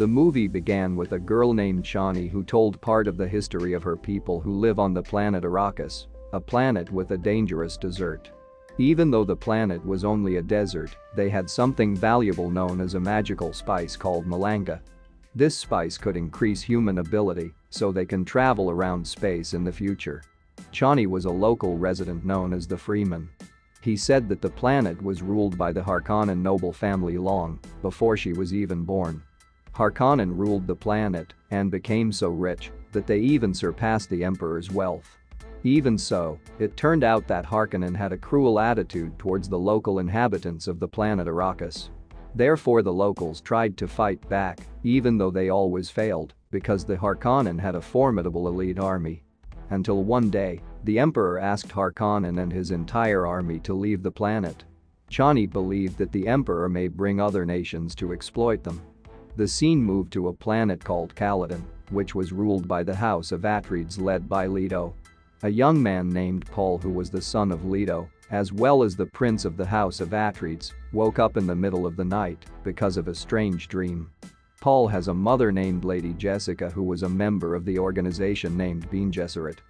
The movie began with a girl named Chani who told part of the history of her people who live on the planet Arrakis, a planet with a dangerous desert. Even though the planet was only a desert, they had something valuable known as a magical spice called malanga. This spice could increase human ability, so they can travel around space in the future. Chani was a local resident known as the Freeman. He said that the planet was ruled by the Harkonnen noble family long before she was even born. Harkonnen ruled the planet and became so rich that they even surpassed the Emperor's wealth. Even so, it turned out that Harkonnen had a cruel attitude towards the local inhabitants of the planet Arrakis. Therefore the locals tried to fight back, even though they always failed, because the Harkonnen had a formidable elite army. Until one day, the Emperor asked Harkonnen and his entire army to leave the planet. Chani believed that the Emperor may bring other nations to exploit them. The scene moved to a planet called Caladan, which was ruled by the House of Atreides led by Leto. A young man named Paul, who was the son of Leto, as well as the prince of the House of Atreides, woke up in the middle of the night because of a strange dream. Paul has a mother named Lady Jessica who was a member of the organization named Bene Gesserit.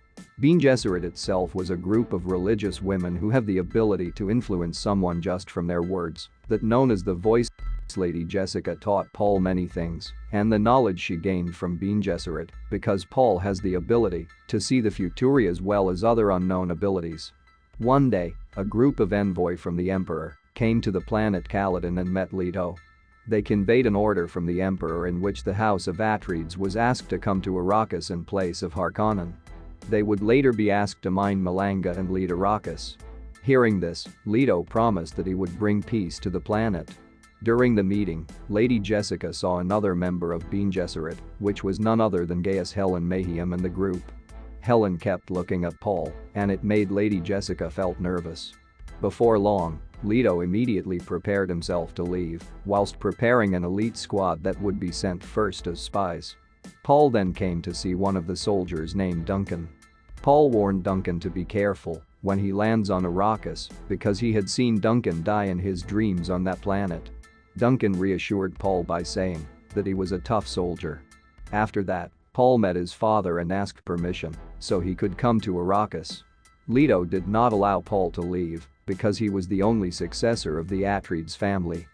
Bene Gesserit itself was a group of religious women who have the ability to influence someone just from their words, that known as the Voice. Lady Jessica taught Paul many things, and the knowledge she gained from Bene Gesserit, because Paul has the ability to see the future as well as other unknown abilities. One day, a group of envoy from the Emperor came to the planet Caladan and met Leto. They conveyed an order from the Emperor in which the House of Atreides was asked to come to Arrakis in place of Harkonnen. They would later be asked to mine Malanga and lead Arrakis. Hearing this, Leto promised that he would bring peace to the planet. During the meeting, Lady Jessica saw another member of Bene Gesserit, which was none other than Gaius Helen Mayhem and the group. Helen kept looking at Paul, and it made Lady Jessica felt nervous. Before long, Leto immediately prepared himself to leave, whilst preparing an elite squad that would be sent first as spies. Paul then came to see one of the soldiers named Duncan. Paul warned Duncan to be careful when he lands on Arrakis because he had seen Duncan die in his dreams on that planet. Duncan reassured Paul by saying that he was a tough soldier. After that, Paul met his father and asked permission so he could come to Arrakis. Leto did not allow Paul to leave because he was the only successor of the Atreides family.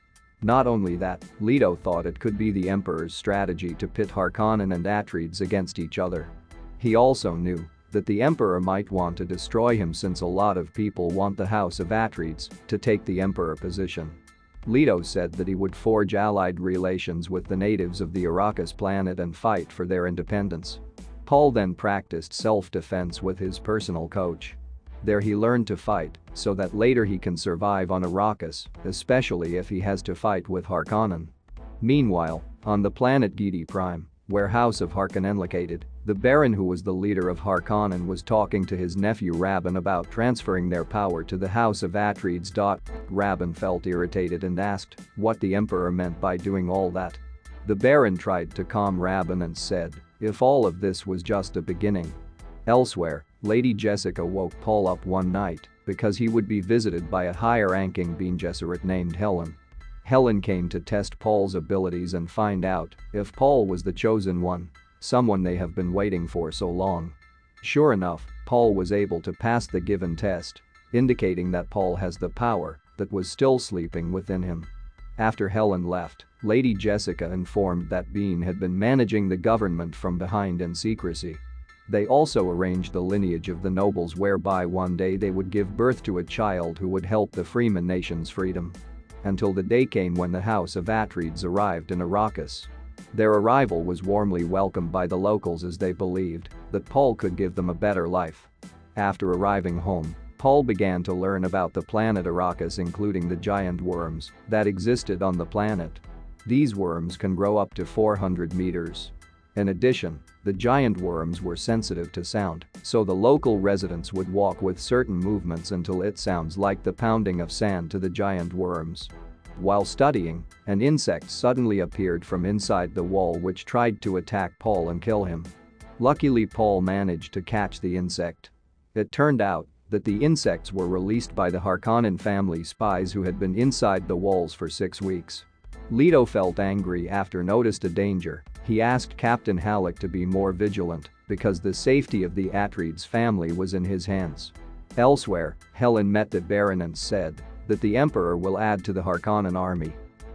Not only that, Leto thought it could be the Emperor's strategy to pit Harkonnen and Atreides against each other. He also knew that the Emperor might want to destroy him since a lot of people want the House of Atreides to take the Emperor position. Leto said that he would forge allied relations with the natives of the Arrakis planet and fight for their independence. Paul then practiced self-defense with his personal coach. There he learned to fight so that later he can survive on Arrakis, especially if he has to fight with Harkonnen. Meanwhile, on the planet Giedi Prime, where House of Harkonnen located, the Baron who was the leader of Harkonnen was talking to his nephew Rabban about transferring their power to the House of Atreides. Rabban felt irritated and asked what the Emperor meant by doing all that. The Baron tried to calm Rabban and said if all of this was just a beginning. Elsewhere, Lady Jessica woke Paul up one night because he would be visited by a higher-ranking Bene Gesserit named Helen. Helen came to test Paul's abilities and find out if Paul was the chosen one, someone they have been waiting for so long. Sure enough, Paul was able to pass the given test, indicating that Paul has the power that was still sleeping within him. After Helen left, Lady Jessica informed that Bene had been managing the government from behind in secrecy. They also arranged the lineage of the nobles whereby one day they would give birth to a child who would help the Freeman nation's freedom. Until the day came when the House of Atreides arrived in Arrakis. Their arrival was warmly welcomed by the locals as they believed that Paul could give them a better life. After arriving home, Paul began to learn about the planet Arrakis, including the giant worms that existed on the planet. These worms can grow up to 400 meters. In addition, the giant worms were sensitive to sound, so the local residents would walk with certain movements until it sounds like the pounding of sand to the giant worms. While studying, an insect suddenly appeared from inside the wall which tried to attack Paul and kill him. Luckily, Paul managed to catch the insect. It turned out that the insects were released by the Harkonnen family spies who had been inside the walls for 6 weeks. Leto felt angry after noticed a danger. He asked Captain Halleck to be more vigilant because the safety of the Atreides family was in his hands. Elsewhere, Helen met the Baron and said that the Emperor will add to the Harkonnen army.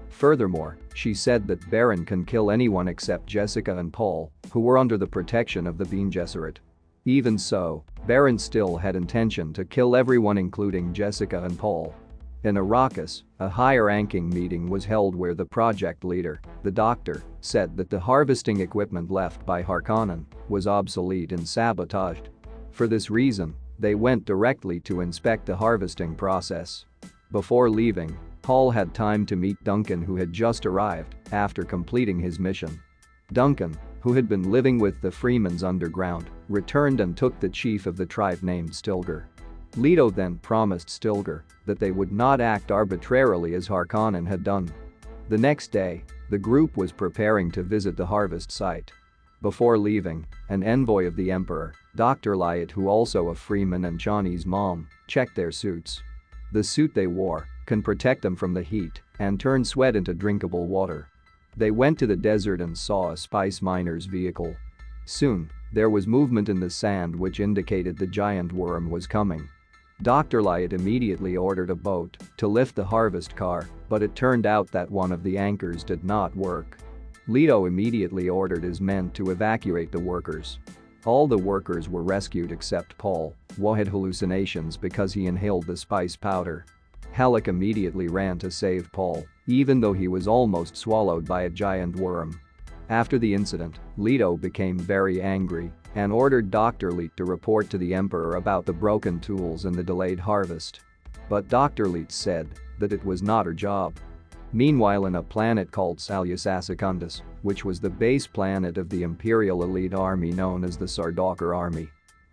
Furthermore, she said that Baron can kill anyone except Jessica and Paul, who were under the protection of the Bene Gesserit. Even so, Baron still had intention to kill everyone including Jessica and Paul. In Arrakis, a higher-ranking meeting was held where the project leader, the Doctor, said that the harvesting equipment left by Harkonnen was obsolete and sabotaged. For this reason, they went directly to inspect the harvesting process. Before leaving, Paul had time to meet Duncan, who had just arrived after completing his mission. Duncan, who had been living with the Freemans underground, returned and took the chief of the tribe named Stilgar. Leto then promised Stilgar that they would not act arbitrarily as Harkonnen had done. The next day, the group was preparing to visit the harvest site. Before leaving, an envoy of the Emperor, Dr. Lyot, who also a Freeman and Chani's mom, checked their suits. The suit they wore can protect them from the heat and turn sweat into drinkable water. They went to the desert and saw a spice miner's vehicle. Soon, there was movement in the sand which indicated the giant worm was coming. Dr. Lyot immediately ordered a boat to lift the harvest car, but it turned out that one of the anchors did not work. Leto immediately ordered his men to evacuate the workers. All the workers were rescued except Paul, who had hallucinations because he inhaled the spice powder. Halleck immediately ran to save Paul, even though he was almost swallowed by a giant worm. After the incident, Leto became very angry and ordered Dr. Leet to report to the Emperor about the broken tools and the delayed harvest. But Dr. Leet said that it was not her job. Meanwhile, in a planet called Salus Secundus, which was the base planet of the Imperial elite army known as the Sardaukar army,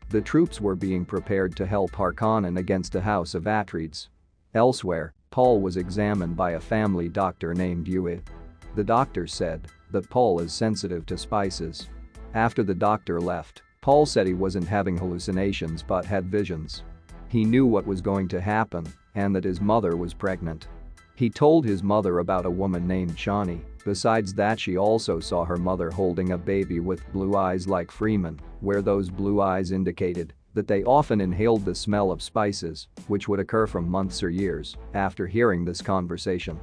the troops were being prepared to help Harkonnen against the House of Atreides. Elsewhere, Paul was examined by a family doctor named Yue. The doctor said that Paul is sensitive to spices. After the doctor left, Paul said he wasn't having hallucinations but had visions. He knew what was going to happen and that his mother was pregnant. He told his mother about a woman named Chani. Besides that, she also saw her mother holding a baby with blue eyes like Freeman, where those blue eyes indicated that they often inhaled the smell of spices, which would occur from months or years after hearing this conversation.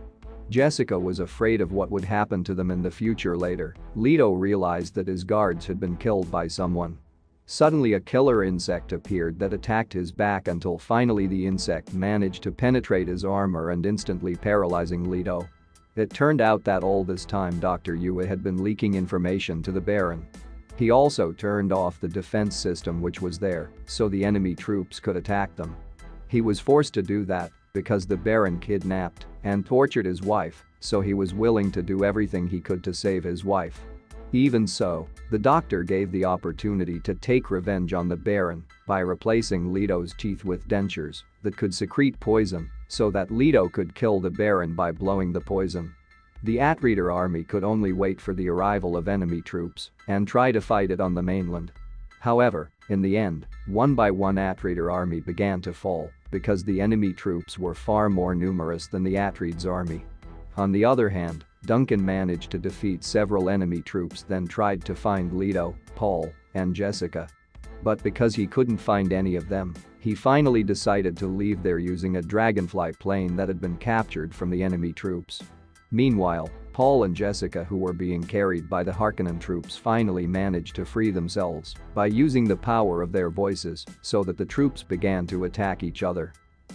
Jessica was afraid of what would happen to them in the future later. Leto realized that his guards had been killed by someone. Suddenly a killer insect appeared that attacked his back until finally the insect managed to penetrate his armor and instantly paralyzing Leto. It turned out that all this time Dr. Yue had been leaking information to the Baron. He also turned off the defense system which was there so the enemy troops could attack them. He was forced to do that because the Baron kidnapped and tortured his wife, so he was willing to do everything he could to save his wife. Even so, the doctor gave the opportunity to take revenge on the Baron by replacing Leto's teeth with dentures that could secrete poison so that Leto could kill the Baron by blowing the poison. The Atreider army could only wait for the arrival of enemy troops and try to fight it on the mainland. However, in the end, one by one Atreider army began to fall because the enemy troops were far more numerous than the Atreides army. On the other hand, Duncan managed to defeat several enemy troops, then tried to find Leto, Paul, and Jessica. But because he couldn't find any of them, he finally decided to leave there using a dragonfly plane that had been captured from the enemy troops. Meanwhile, Paul and Jessica, who were being carried by the Harkonnen troops, finally managed to free themselves by using the power of their voices so that the troops began to attack each other.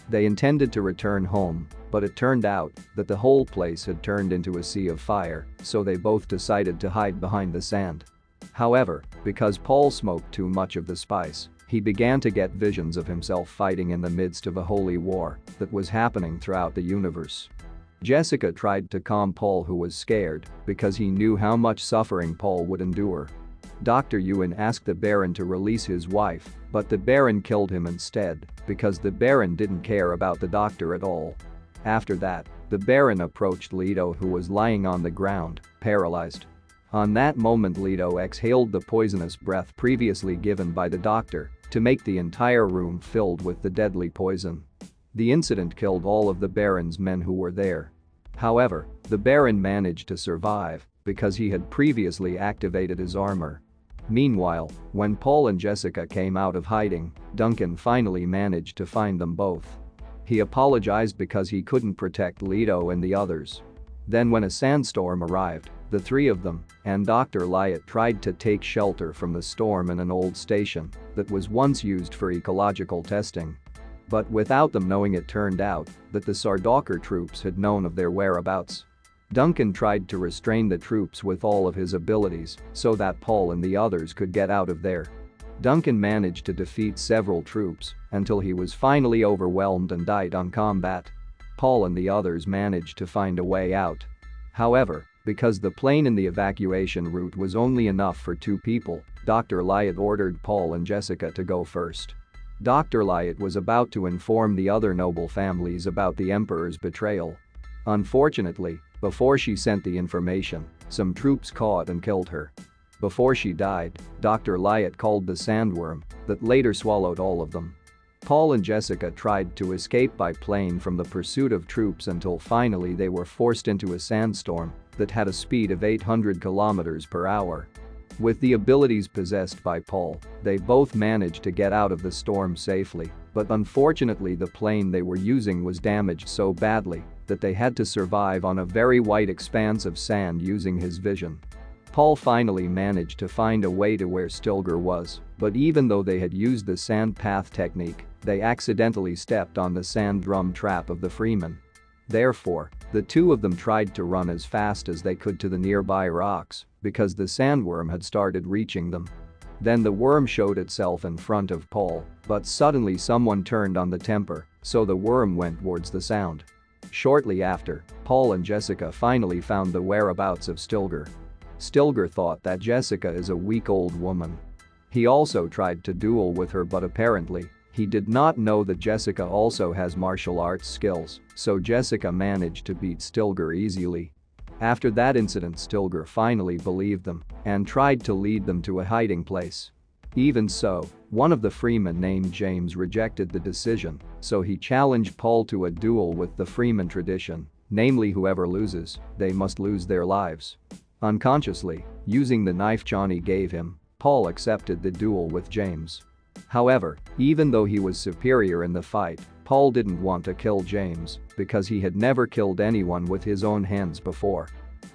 They intended to return home, but it turned out that the whole place had turned into a sea of fire, so they both decided to hide behind the sand. However, because Paul smoked too much of the spice, he began to get visions of himself fighting in the midst of a holy war that was happening throughout the universe. Jessica tried to calm Paul, who was scared because he knew how much suffering Paul would endure. Dr. Ewan asked the Baron to release his wife, but the Baron killed him instead because the Baron didn't care about the doctor at all. After that, the Baron approached Leto, who was lying on the ground, paralyzed. On that moment, Leto exhaled the poisonous breath previously given by the doctor to make the entire room filled with the deadly poison. The incident killed all of the Baron's men who were there. However, the Baron managed to survive because he had previously activated his armor. Meanwhile, when Paul and Jessica came out of hiding, Duncan finally managed to find them both. He apologized because he couldn't protect Leto and the others. Then when a sandstorm arrived, the three of them and Dr. Lyot tried to take shelter from the storm in an old station that was once used for ecological testing. But without them knowing, it turned out that the Sardaukar troops had known of their whereabouts. Duncan tried to restrain the troops with all of his abilities so that Paul and the others could get out of there. Duncan managed to defeat several troops until he was finally overwhelmed and died on combat. Paul and the others managed to find a way out. However, because the plane in the evacuation route was only enough for 2 people, Dr. Lyot ordered Paul and Jessica to go first. Dr. Lyot was about to inform the other noble families about the Emperor's betrayal. Unfortunately, before she sent the information, some troops caught and killed her. Before she died, Dr. Lyot called the sandworm that later swallowed all of them. Paul and Jessica tried to escape by plane from the pursuit of troops until finally they were forced into a sandstorm that had a speed of 800 kilometers per hour. With the abilities possessed by Paul, they both managed to get out of the storm safely, but unfortunately the plane they were using was damaged so badly that they had to survive on a very wide expanse of sand using his vision. Paul finally managed to find a way to where Stilgar was, but even though they had used the sand path technique, they accidentally stepped on the sand drum trap of the Freeman. Therefore, the 2 of them tried to run as fast as they could to the nearby rocks because the sandworm had started reaching them. Then the worm showed itself in front of Paul, but suddenly someone turned on the temper, so the worm went towards the sound. Shortly after, Paul and Jessica finally found the whereabouts of Stilgar. Stilgar thought that Jessica is a weak old woman. He also tried to duel with her, but apparently, he did not know that Jessica also has martial arts skills, so Jessica managed to beat Stilgar easily. After that incident, Stilgar finally believed them and tried to lead them to a hiding place. Even so, one of the Freemen named James rejected the decision, so he challenged Paul to a duel with the Freeman tradition, namely whoever loses, they must lose their lives. Unconsciously, using the knife Johnny gave him, Paul accepted the duel with James. However, even though he was superior in the fight, Paul didn't want to kill James because he had never killed anyone with his own hands before.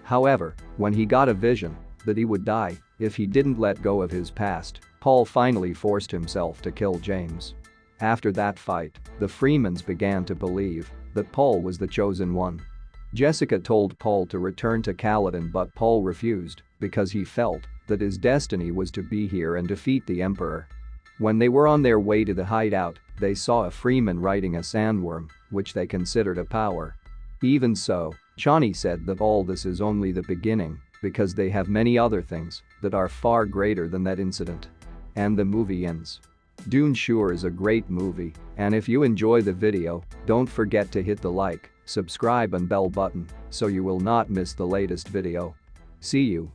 However, when he got a vision that he would die if he didn't let go of his past, Paul finally forced himself to kill James. After that fight, the Freemans began to believe that Paul was the chosen one. Jessica told Paul to return to Caledon, but Paul refused because he felt that his destiny was to be here and defeat the Emperor. When they were on their way to the hideout, they saw a Freeman riding a sandworm, which they considered a power. Even so, Johnny said that all this is only the beginning because they have many other things that are far greater than that incident. And the movie ends. Dune sure is a great movie, and if you enjoy the video, don't forget to hit the like, subscribe and bell button so you will not miss the latest video. See you.